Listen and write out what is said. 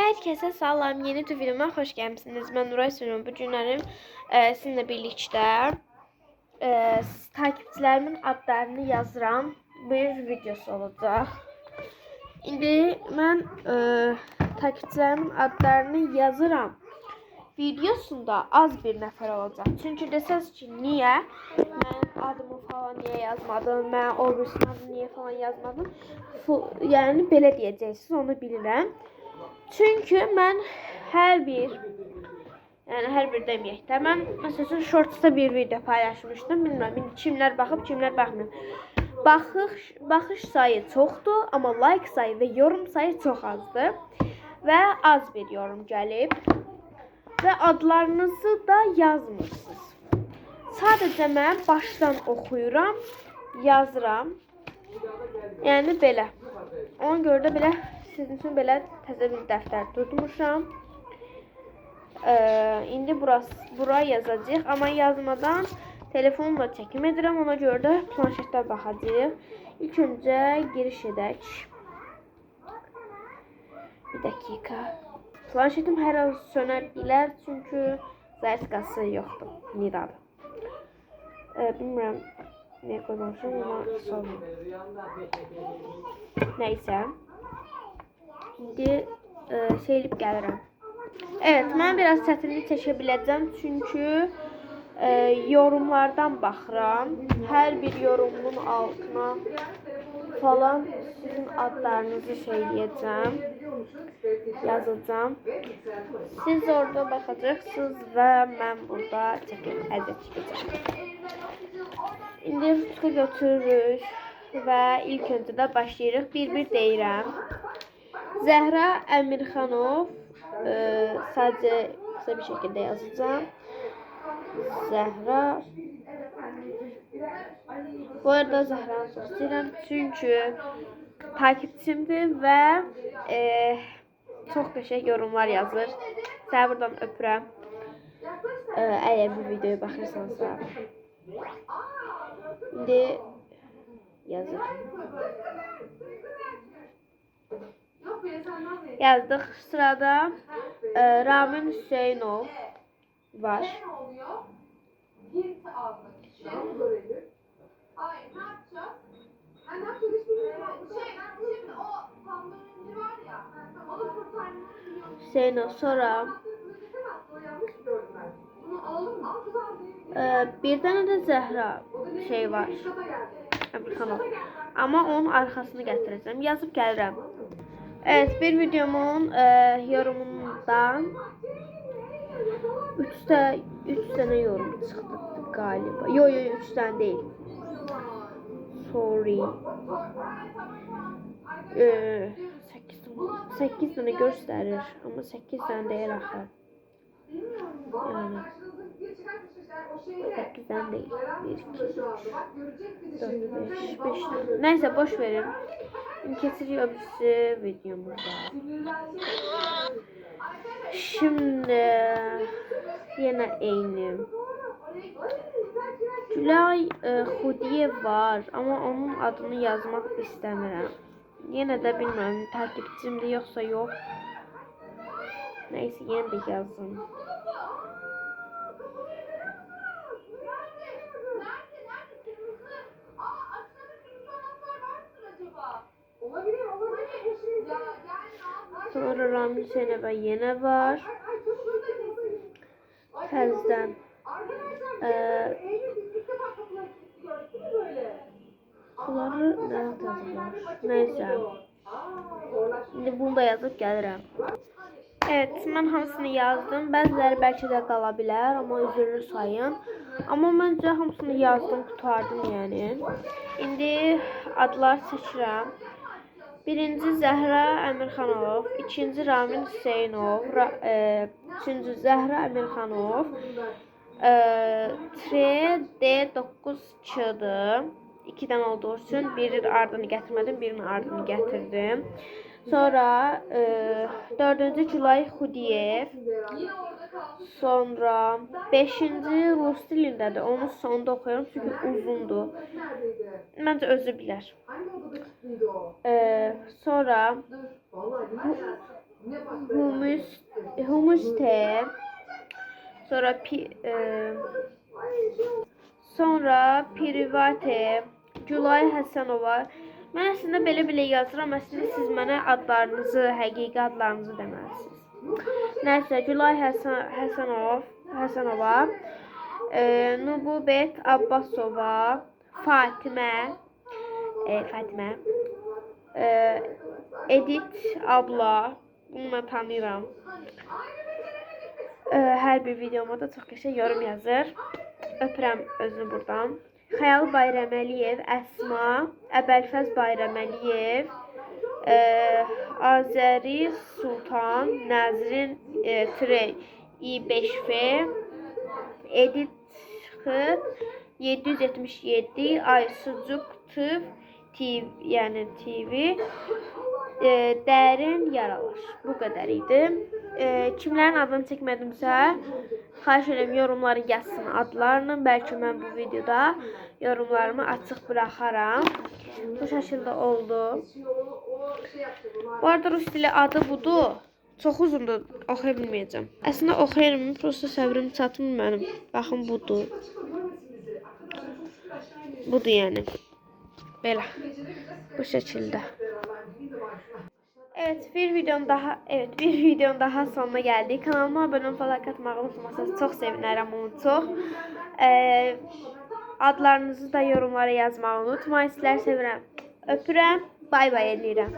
Herkese salam, yeni bir videoma hoş gelmişsiniz. Ben Nuray Sönüm. Bu günlerim sizinle birlikte takipçilerimin adlarını yazıram bir videosu olacak. İndi ben takipçilerimin adlarını yazıram videosunda az bir nefer olacak. Çünkü deseniz ki niye? Ben adımı falan niye yazmadım? Ben o birisinin adını niye falan yazmadım? Yani belə diyeceksiniz, onu bilirəm. Çünkü ben her bir deməyək də, mən məsələn shortsda bir video paylaşmışdım. Bilmirəm indi kimlər baxıb, kimlər baxmır. Baxış sayı çoxdur, amma like sayı və yorum sayı çox azdır. Və az bir yorum gəlib. Və adlarınızı da yazmırsınız. Sadəcə mən başdan oxuyuram, yazıram. Yəni belə. Ona görə də belə sizin üçün belə təzə bir dəftər tutmuşam. İndi bura yazacağıq, amma yazmadan telefonla çəkim edirəm. Ona görə də planşetdə baxacağıq. İlk öncə giriş edək. Bir dakika. Planşetim hər an sönə bilər, çünki zərskası yoxdur. Nidadır. Bilmirəm niyə qoymuşam, amma sorma. Neyse. İndi şeylib gəlirəm. Evet, mən biraz çətinlik çəkə biləcəm, çünki yorumlardan baxıram. Hər bir yorumun altına falan sizin adlarınızı söyleyeceğim, yazacağım. Siz orada baxacaqsınız və mən burada çəkəcəm. İndi tutu götürürük və ilk öncə də başlayırıq. Bir deyirəm. Zəhra Əmirxanov, sadece kısa bir şekilde yazacağım. Zəhra. Bu arada Zəhra'nı çox istəyirəm, çünki takipçimdir və çox qəşəng yorumlar yazır. Səni buradan öpürəm. Əgər bu videoya baxırsansa. İndi yazır. Yazdık. Sırada Ramin Hüseynov var. Hüseynov, sonra bir tane de Zehra şey var. Əmirxanov. Ama onun arkasını getireceğim. Yazıp gəlirəm. Evet, bir videomun yorumundan 3 tane yorum çıktı galiba. Yo 3 tane değil. Sorry. 8 tane gösterir ama 8 tane değil axı. Yani 8 tane değil. 1, 2, 3, 4, 5 tane. Neyse boş verin. Kesiliyor bizi videomuzda. Şimdi yine aynı. Gülay Xudiyev var ama onun adını yazmak istemiyorum. Yine de bilmiyorum takipçimde yoksa yok. Neyse yine de yazın. Sonra Ramil Seneba yine var. Terzden. Bunları nerede yazılır? Neyse. Şimdi bunu da yazıp gəlirəm. Evet, mən hamısını yazdım. Bəziləri bəlkə də qala bilər, amma üzrlü sayın. Amma məncə hamısını yazdım, qutardım yəni. İndi adlar seçirəm. Birinci Zəhra Əmirxanov, ikinci Ramin Hüseynov, üçüncü Zəhra Əmirxanov, D9 çıdı. 2'den olduğu için birini ardını getirmedim, birini ardını getirdim. Sonra 4. Gülay Xudiyev, sonra 5. Rus dilindədir. Onu sonda oxuyuram çünkü uzundur. Məncə özü bilər. Sonra Humuste, sonra sonra Pirivate, Gülay Həsənova. Mən əslində belə yazıram. Əslində siz mənə adlarınızı, həqiqi adlarınızı deməlisiniz. Nəysə, Gülay Həsənova, Nububet Abbasova, Fatimə, Edit abla, bunu mən tanıyıram. Hər bir videoma da çox qəşəng yorum yazır. Öpürəm özünü buradan. Xəyal Bayraməliyev, Əsma, Əbəlfəz Bayraməliyev, Azəri Sultan, Nəzrin Trey, İ5F, Edit X 777, Aysucuk TV, yəni TV, Dərin Yaralar. Bu qədər idi. Kimlərin adını çəkmədimsə, xahiş edirəm yorumları yazsın adlarını. Bəlkə mən bu videoda yorumlarımı açıq buraxaram. Bu şəkildə oldu. Bu arada rus dili adı budur. Çox uzundur, oxuya bilməyəcəm. Əslində oxuyuram, prosta səbrim çatmır mənim. Baxın budur. Budur yəni. Belə. Bu şəkildə. Evet, bir videonun daha sonuna geldik. Kanalıma abone olub like atmağı unutmasanız çox sevinərəm onu çox. Adlarınızı da yorumlara yazmağı unutmayın. Sizləri sevirəm. Öpürəm. Bay bay eləyirəm.